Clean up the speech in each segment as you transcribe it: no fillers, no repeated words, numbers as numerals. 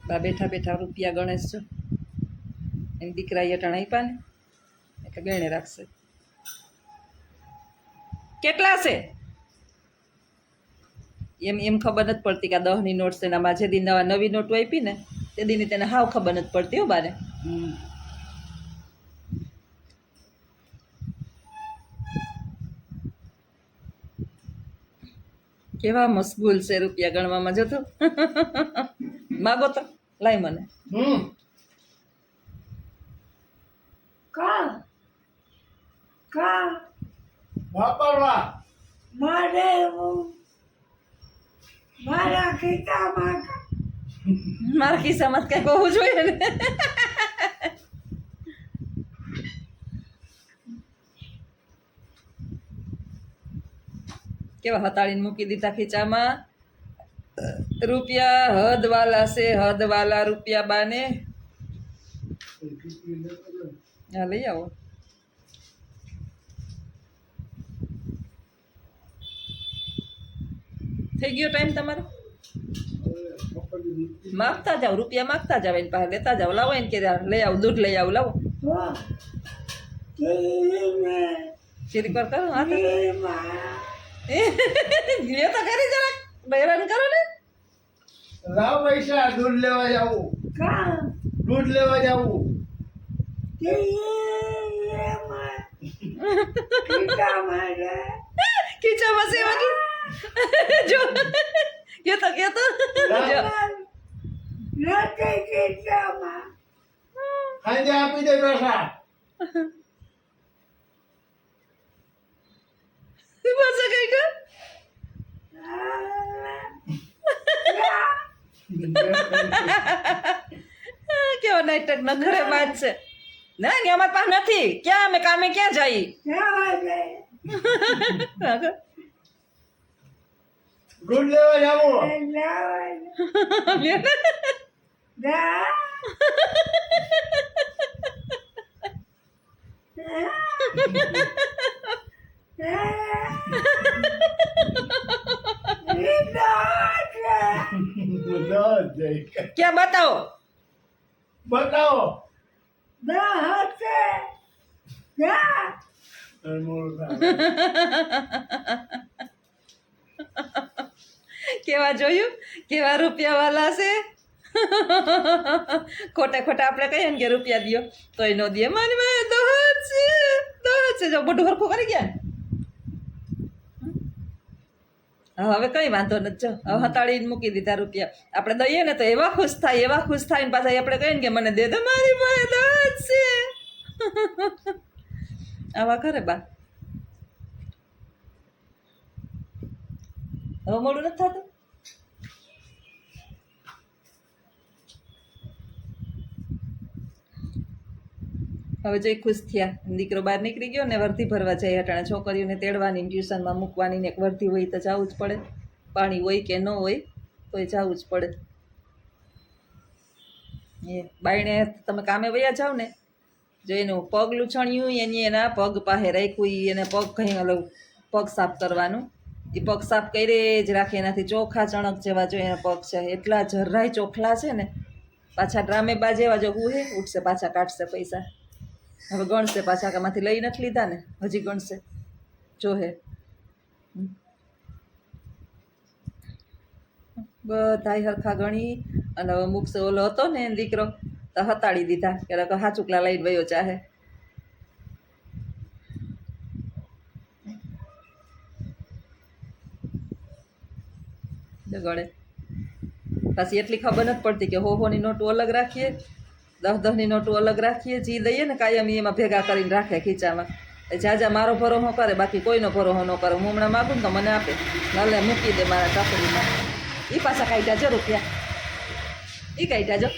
બા બેઠા બેઠા રૂપિયા ગણેશ છો એમ દીકરાએ અટાણા આપ્યા ને એટલે ગણે રાખશે કેટલા છે એમ એમ ખબર નથી પડતી કે 10ની નોટ છે એનામાં જે દી નવી નોટ આપી ને તે દીની તેને હાવ ખબર નથી પડતી હો બાને કેવા મશગુલ છે રૂપિયા ગણવામાં જતો માગો તો લાય મને કા કા વાપરવા મારે મારા ખીચામાં મારા ખિસ્સામાં કઈ હોવું જોઈએ ને કેવા હતાળીને મૂકી દીધા ખીચામાં રૂપિયા હદવાલા છે હદવાલા રૂપિયા બાને હા લઈ આવો થઈ ગયો ટાઈમ તમારો માગતા જાઓ રૂપિયા માગતા જાવ એની પાસે લેતા જાવ લાવો એને કે લઈ આવો દૂધ લઈ આવો લાવો ચીરી પર કરો હા તો લે તો કરી જરાક બહેરાન કરો ને લાવ પૈસા દૂધ લેવા જાવું કા દૂધ લેવા જાવું ખીચામાં છે વાગી જો કેતો કેતો જો નથી ખીચામાં સાંજે આપી દે પૈસા બસ કઈ તો કેવો નાટક ન ઘરે બાદ છે ના ને અમારી પાસે નથી ક્યાં અમે કામે ક્યાં જઈ દૂધ લેવા જાવું ક્યાં બતાવો બતાવો કેવા જોયું કેવા રૂપિયા વાલા છે ખોટા ખોટા આપણે કહીએ ને કે રૂપિયા દો તોય ન દે મારી માં દોહત છે જો બધું હરખું કરી ગયા હવે કઈ વાંધો નથી જો હવે હતાળીને મૂકી દીધા રૂપિયા આપણે દઈએ ને તો એવા ખુશ થાય ને પાછા આપણે કહીએ ને કે મને દે દો મારી માં દોહત છે આવા કરે બા હવે મોડું નથી થતું હવે જોઈ ખુશ થયા દીકરો બહાર નીકળી ગયો ને વર્ધી ભરવા જાય અટાણે છોકરીઓને તેડવાની ટ્યુશનમાં મૂકવાની ને એક વર્ધી હોય તો જવું જ પડે પાણી હોય કે ન હોય તોય જવું જ પડે એ બાયણે તમે કામે વયા જાઓ ને જો એનું પગ લૂછણ્યું એની એના પગ પાસે રાખ્યું એને પગ કहीं અલગ પગ સાફ કરવાનું એ પગ સાફ કરે જ રાખે એનાથી ચોખ્ખા ચણક જેવા જો એના પગ છે એટલા જરાય ચોખલા છે ને પાછા ડ્રામે બાજ એવા જો હું હે ઉઠશે પાછા કાઢશે પૈસા હવે ગણશે પાછા કામાંથી લઈ નથી લીધા ને હજી ગણશે જો હે બધાય હરખા ગણી અને હવે મૂકશે ઓલો હતો ને દીકરો તો હતાડી દીધા કે હાચુકલા લઈને વયો ચાહે ગળે પાછી એટલી ખબર નથી પડતી કે હોની નોટો અલગ રાખીએ 10-10ની નોટો અલગ રાખીએ જી દઈએ ને કાયમ એમાં ભેગા કરીને રાખે ખીચામાં જાજા મારો ભરોસો કરે બાકી કોઈનો ભરોસો ન કરે હું હમણાં માગું ને તો મને આપે ભલે મૂકી દે મારા કાપડીમાં એ પાછા કાઢ્યા જો રૂપિયા એ કાઢ્યા જો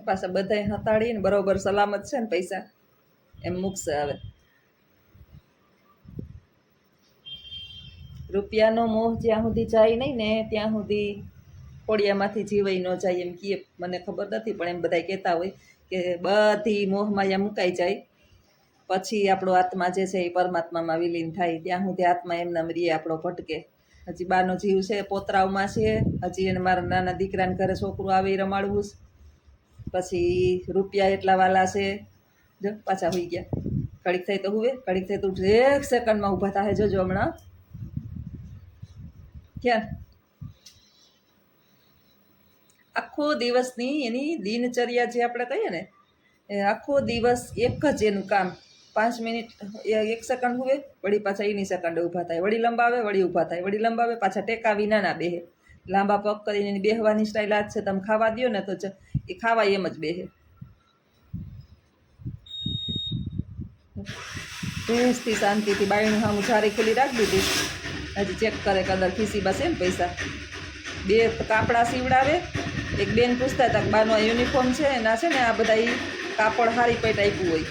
પાછા બધાય હતાડીને બરોબર સલામત છે ને પૈસા એમ મૂકશે હવે રૂપિયાનો મોહ જ્યાં સુધી જાય નહીં ને ત્યાં સુધી કોડિયામાંથી જીવાઈ ન જાય એમ કહે મને ખબર નથી પણ એમ બધા કહેતા હોય કે બધી મોહમાયા મુકાઈ જાય પછી આપણો આત્મા જે છે એ પરમાત્મામાં વિલીન થાય. ત્યાં સુધી આત્મા એમનામ રીએ આપણો ભટકે. હજી બાનો જીવ છે પોતરાવમાં છે, હજી એને મારા નાના દીકરાને ઘરે છોકરું આવે એ રમાડવું છે. પછી રૂપિયા એટલા વાલા છે. જો પાછા હોઈ ગયા. ઘડીક થાય તો હુવે, ઘડીક થાય તો ઉઠે. 1 સેકન્ડમાં ઊભા થાય જોજો હમણાં. ક્યાં આખો દિવસની એની દિનચર્યા જે આપણે કહીએ ને, એ આખો દિવસ એક જ એનું કામ. 5 મિનિટ 1 સેકન્ડ હુવે, વળી પાછા એની સેકન્ડે ઊભા થાય, વળી લંબાવે, વળી ઊભા થાય, વળી લંબાવે, પાછા ટેકા વિના ના બેહે. લાંબા પગ કરીને એની બેહવાની સ્ટાઇલ આ જ છે. તમે ખાવા દ્યો ને તો એ ખાવા એમ જ બેહે. ભેંસથી શાંતિથી બાયણું સામું જારી ખુલ્લી રાખી દીધી. હજી ચેક કરે કે અંદર ખીસીમાં છે ને પૈસા. 2 કાપડા સીવડાવે. એક બેન પૂછતા હતા કે બાનો યુનિફોર્મ છે એના છે ને આ બધા ઈ કાપડ હારી પેટ આપ્યું હોય.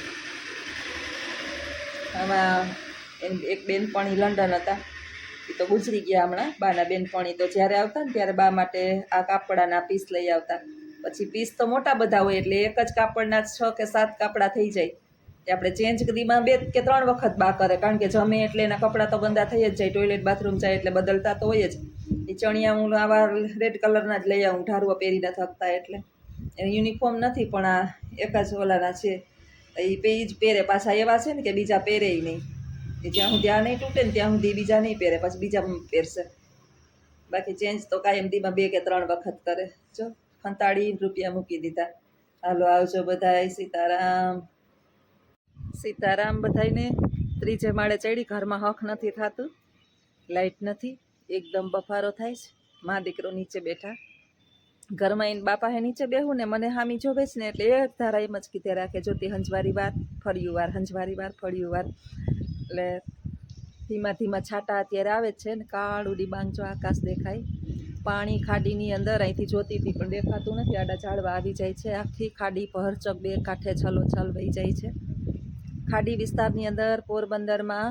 આમાં એક બેનપણી લંડન હતા, એ તો ગુજરી ગયા હમણાં. બાના બેનપણી તો જ્યારે આવતા ને ત્યારે બા માટે આ કાપડાના પીસ લઈ આવતા. પછી પીસ તો મોટા બધા હોય એટલે એક જ કાપડના 6 કે 7 કાપડા થઈ જાય. તે આપણે ચેન્જ દીમાં 2 કે 3 વખત બા કરે, કારણ કે જમે એટલે એના કપડાં તો ગંદા થઈ જ જાય. ટોયલેટ બાથરૂમ જાય એટલે બદલતા તો હોય જ. એ ચણિયા હું આવા રેડ કલરના જ લઈ આવું, ઢારવા પહેરીને થકતા એટલે. એને યુનિફોર્મ નથી પણ આ એક જ ઓલાના છે. એ જ પહેરે. પાછા એવા છે ને કે બીજા પહેરે નહીં. એ જ્યાં સુધી આ નહીં તૂટે ને ત્યાં સુધી બીજા નહીં પહેરે, પછી બીજા પહેરશે. બાકી ચેન્જ તો કાયમ દીમાં 2 કે 3 વખત કરે. જો 45 રૂપિયા મૂકી દીધા. હાલો આવજો બધાય. સીતારામ સીતારામ બધાયને. 3 માળે ચડી. ઘરમાં હક નથી થતું, લાઇટ નથી, એકદમ બફારો થાય છે. મા દીકરો નીચે બેઠા. ઘરમાં એને બાપા હે નીચે બેહું ને મને હામી જોવે છે ને એટલે એક ધારા એમ જ કીધે રાખે, જોતી હંજવારી વાર ફળ્યું વાર, હંજવારી વાર ફળ્યું વાર. એટલે ધીમા ધીમા છાંટા અત્યારે આવે જ છે ને. કાળું ડિબાંગ જો આકાશ દેખાય. પાણી ખાડીની અંદર અહીંથી જોતી હતી પણ દેખાતું નથી. આડા ઝાડવા આવી જાય છે. આખી ખાડી ભરચક 2 કાંઠે છલોછલ વહી જાય છે. ખાડી વિસ્તારની અંદર પોરબંદરમાં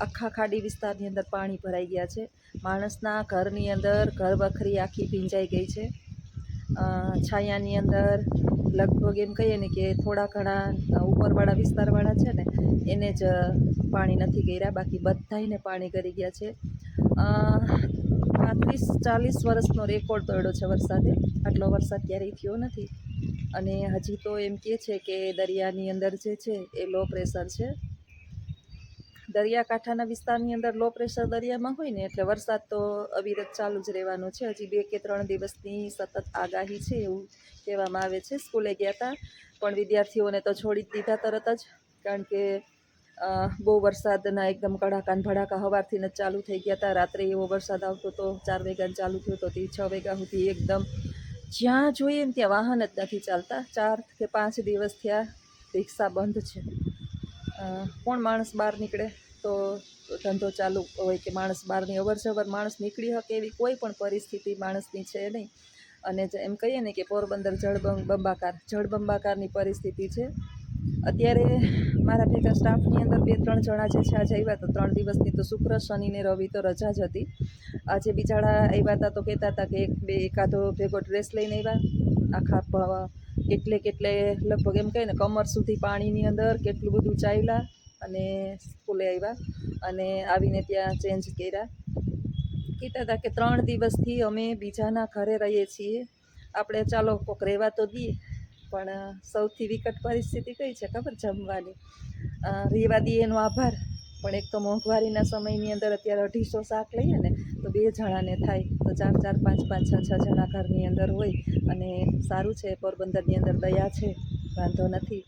આખા ખાડી વિસ્તારની અંદર પાણી ભરાઈ ગયા છે. માણસના ઘરની અંદર ઘર વખરી આખી ભીંજાઈ ગઈ છે. છાયાની અંદર લગભગ એમ કહીએ ને કે થોડા ઘણા ઉપરવાળા વિસ્તારવાળા છે ને એને જ પાણી નથી કર્યા, બાકી બધાયને પાણી કરી ગયા છે. 35-40 વર્ષનો રેકોર્ડ તોડ્યો છે વરસાદે. આટલો વરસાદ ક્યારેય થયો નથી. અને હજી તો એમ કહે છે કે દરિયાની અંદર જે છે એ લો પ્રેશર છે. દરિયાકાંઠાના વિસ્તારની અંદર લો પ્રેશર દરિયામાં હોય ને એટલે વરસાદ તો અવિરત ચાલુ જ રહેવાનો છે. હજી 2 કે 3 દિવસની સતત આગાહી છે એવું કહેવામાં આવે છે. સ્કૂલે ગયા હતા પણ વિદ્યાર્થીઓને તો છોડી જ દીધા તરત જ, કારણ કે બહુ વરસાદના એકદમ કડાકા ભડાકા સવારથી જ ચાલુ થઈ ગયા હતા. રાત્રે એવો વરસાદ આવતો હતો. 4 વાગ્યાને ચાલુ થયો તો 6 વાગ્યા સુધી એકદમ જ્યાં જોઈએ ને ત્યાં વાહન જ નથી ચાલતા. 4 કે 5 દિવસ થયા રિક્ષા બંધ છે. કોણ માણસ બહાર નીકળે તો ધંધો ચાલુ હોય કે માણસ બહારની અવર જવર માણસ નીકળી શકે એવી કોઈ પણ પરિસ્થિતિ માણસની છે નહીં. અને એમ કહીએ ને કે પોરબંદર જળબંબાકારની પરિસ્થિતિ છે અત્યારે. મારા ભેગા સ્ટાફની અંદર 2-3 જણા જે છે આજે આવ્યા તો 3 દિવસની તો શુક્ર શનિ ને રવિ તો રજા જ હતી. આજે બિચારા આવ્યા હતા તો કહેતા હતા કે એકાદો ભેગો ડ્રેસ લઈને આવ્યા. આખા કેટલે લગભગ એમ કહે ને કમર સુધી પાણીની અંદર કેટલું બધું ચાલ્યા અને સ્કૂલે આવ્યા અને આવીને ત્યાં ચેન્જ કર્યા. કહેતા હતા કે 3 દિવસથી અમે બીજાના ઘરે રહીએ છીએ. આપણે ચાલો કોક રહેવા તો દઈએ, પણ સૌથી વિકટ પરિસ્થિતિ કઈ છે ખબર? જમવાની. રહેવા દઈએ એનો આભાર, પણ એક તો મોંઘવારીના સમયની અંદર અત્યારે 250 શાક લઈએ ને તો 2 જણાને થાય, તો 4-4, 5-5, 6-6 જણા ઘરની અંદર હોય. અને સારું છે પોરબંદરની અંદર દયા છે, વાંધો નથી.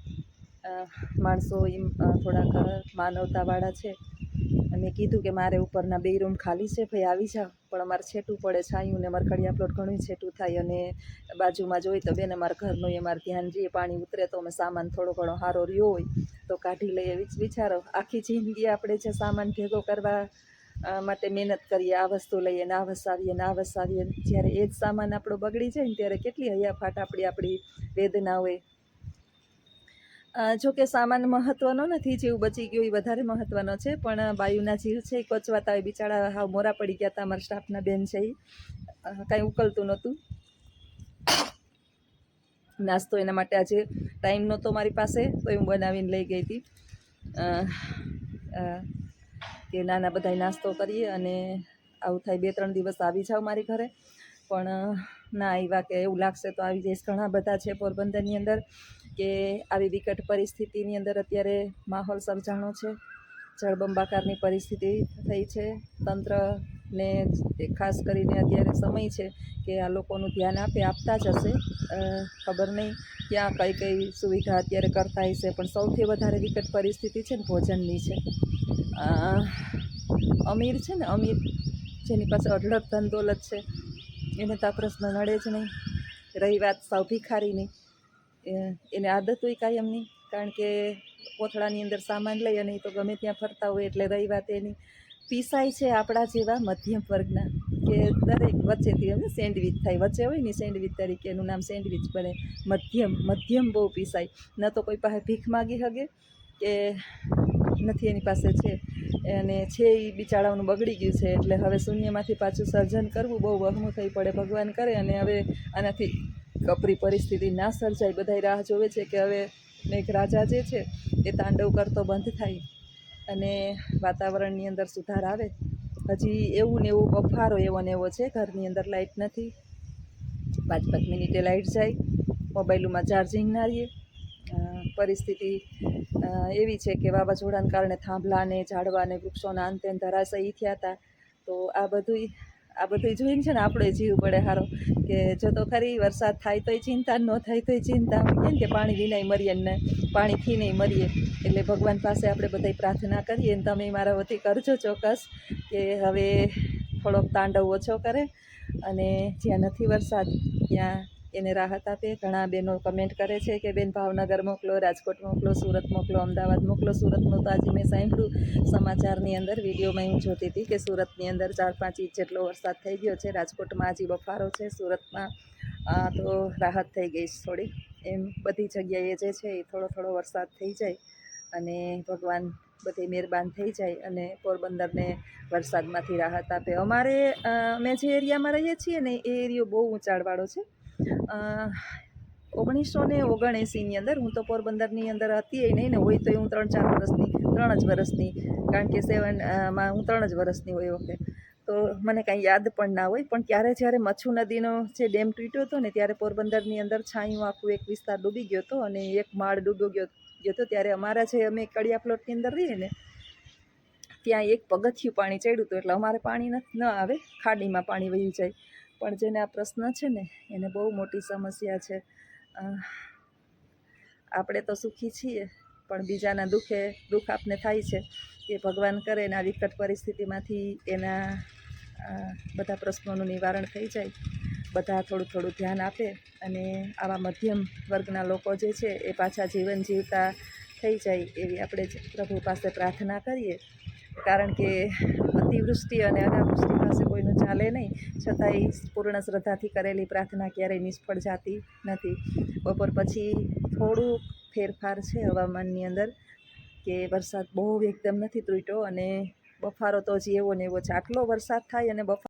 માણસો એમ થોડાક માનવતાવાળા છે. મેં કીધું કે મારે ઉપરના 2 રૂમ ખાલી છે ભાઈ આવી જાઓ, પણ અમારે છેટું પડે છાયું ને અમારે કડિયા પ્લોટ ઘણું છેટું થાય અને બાજુમાં જોઈ તો બેન અમારા ઘરનું અમારે ધ્યાન રહીએ. પાણી ઉતરે તો અમે સામાન થોડો ઘણો સારો રહ્યો હોય તો કાઢી લઈએ. વિચારો આખી જિંદગી આપણે જે સામાન ભેગો કરવા માટે મહેનત કરીએ, આ વસ્તુ લઈએ ને આ વસાવીએ ને આ વસાવીએ, જ્યારે એ જ સામાન આપણો બગડી જાય ને ત્યારે કેટલી હૈયાફાટ આપણી વેદના હોય. જોકે સામાન મહત્ત્વનો નથી, જીવ બચી ગયો એ વધારે મહત્ત્વનો છે. પણ બાયુના જીવ છે એ કોચવાતા હોય. બિચારા હાવ મોરા પડી ગયા હતા. અમારા સ્ટાફના બેન છે એ કાંઈ ઉકલતું નહોતું. નાસ્તો એના માટે આજે ટાઈમ નહોતો મારી પાસે તો હું બનાવીને લઈ ગઈ હતી. અ, અ, કે નાના બધાય નાસ્તો કરીએ અને આવું થાય 2-3 દિવસ આવી જાઓ મારી ઘરે, પણ ના આવ્યા કે એવું લાગશે તો આવી જઈશ. ઘણા બધા છે પોરબંદરની અંદર કે આવી વિકટ પરિસ્થિતિની અંદર અત્યારે માહોલ સર્જાણો છે, જળબંબાકારની પરિસ્થિતિ થઈ છે. તંત્રને ખાસ કરીને અત્યારે સમય છે કે આ લોકોનું ધ્યાન આપતા જ હશે. ખબર નહીં ક્યાં કઈ કઈ સુવિધા અત્યારે કરતા હશે, પણ સૌથી વધારે વિકટ પરિસ્થિતિ છે ને ભોજનની છે. અમીર છે ને, અમીર જેની પાસે અઢળક ધન દોલત છે એને તો આ પ્રશ્ન નડે જ નહીં. રહી વાત સાવ ભિખારીની, એને આદત હોય કાયમની, કારણ કે કોથળાની અંદર સામાન લઈ અને એ તો ગમે ત્યાં ફરતા હોય. એટલે રહી વાત એની, પીસાય છે આપણા જેવા મધ્યમ વર્ગના, કે દરેક વચ્ચેથી એમને સેન્ડવિચ થાય, વચ્ચે હોય ને સેન્ડવિચ તરીકે એનું નામ સેન્ડવિચ બને. મધ્યમ બહુ પીસાય. ન તો કોઈ પાસે ભીખ માગી શકે કે નથી એની પાસે છે, અને છે એ બિચારાઓનું બગડી ગયું છે. એટલે હવે શૂન્યમાંથી પાછું સર્જન કરવું બહુ વહેમું થઈ પડે. ભગવાન કરે અને હવે આનાથી કપરી પરિસ્થિતિ ના સર્જાય. બધાય રાહ જોવે છે કે હવે મેઘરાજા જે છે એ તાંડવ કરતો બંધ થાય અને વાતાવરણની અંદર સુધાર આવે. હજી એવું ને એવું બફારો એવો ને એવો છે, ઘરની અંદર લાઇટ નથી, 5-5 મિનિટે લાઇટ જાય, મોબાઈલોમાં ચાર્જિંગ ના રહીએ. પરિસ્થિતિ એવી છે કે વાવાઝોડાને કારણે થાંભલાને ઝાડવાને વૃક્ષોના અંતે ધરાશયી થયા હતા. તો આ બધું જોઈને છે ને આપણે જીવ પડે સારો, કે જો તો ખરી વરસાદ થાય તોય ચિંતા, ન થાય તોય ચિંતા. કેમ કે પાણી વિનાય મરીએ ને પાણીથી નહીં મરીએ. એટલે ભગવાન પાસે આપણે બધાય પ્રાર્થના કરીએ, અને તમે મારા વતી કરજો ચોક્કસ, કે હવે થોડોક તાંડવ ઓછો કરે અને જ્યાં નથી વરસાદ ત્યાં એને રાહત આપે. ઘણા બહેનો કમેન્ટ કરે છે કે બેન ભાવનગર મોકલો, રાજકોટ મોકલો, સુરત મોકલો, અમદાવાદ મોકલો. સુરતનું તો આજે મેં સાંભળ્યું સમાચારની અંદર, વિડીયોમાં હું જોતી હતી કે સુરતની અંદર 4-5 ઇંચ જેટલો વરસાદ થઈ ગયો છે. રાજકોટમાં હજી બફારો છે, સુરતમાં તો રાહત થઈ ગઈ છે થોડી. એમ બધી જગ્યાએ જે છે એ થોડો થોડો વરસાદ થઈ જાય અને ભગવાન બધી મહેરબાન થઈ જાય અને પોરબંદરને વરસાદમાંથી રાહત આપે. અમે જે એરિયામાં રહીએ છીએ ને એ એરિયો બહુ ઊંચાણવાળો છે. 1979ની અંદર, હું તો પોરબંદરની અંદર હતી એ નહીં ને, હોય તો હું 3 જ વર્ષની, કારણ કે 7માં હું 3 જ વર્ષની હોય વખતે, તો મને કાંઈ યાદ પણ ના હોય. પણ ત્યારે જ્યારે મચ્છુ નદીનો જે ડેમ તૂટ્યો હતો ને, ત્યારે પોરબંદરની અંદર છાંયું આખું એક વિસ્તાર ડૂબી ગયો હતો અને એક માળ ડૂબી ગયો હતો. ત્યારે અમારા જે અમે કડિયા પ્લોટની અંદર રહીએ ને ત્યાં એક પગથિયું પાણી ચડ્યું હતું. એટલે અમારે પાણી ન આવે, ખાડીમાં પાણી વહી જાય. પણ જેને આ પ્રશ્ન છે ને એને બહુ મોટી સમસ્યા છે. આપણે તો સુખી છીએ, પણ બીજાના દુઃખ આપને થાય છે. કે ભગવાન કરે ને આ વિકટ પરિસ્થિતિમાંથી એના બધા પ્રશ્નોનું નિવારણ થઈ જાય, બધા થોડું થોડું ધ્યાન આપે અને આવા મધ્યમ વર્ગના લોકો જે છે એ પાછા જીવન જીવતા થઈ જાય એવી આપણે પ્રભુ પાસે પ્રાર્થના કરીએ. કારણ કે અતિવૃષ્ટિ અને અનાવૃષ્ટિ પાસે કોઈનું ચાલે નહીં, છતાંય પૂર્ણ શ્રદ્ધાથી કરેલી પ્રાર્થના ક્યારેય નિષ્ફળ જતી નથી. બપોર પછી થોડુંક ફેરફાર છે હવામાનની અંદર, કે વરસાદ બહુ એકદમ નથી તૂટ્યો અને બફારો તો હજી એવો ને એવો છે. આટલો વરસાદ થાય અને બફારો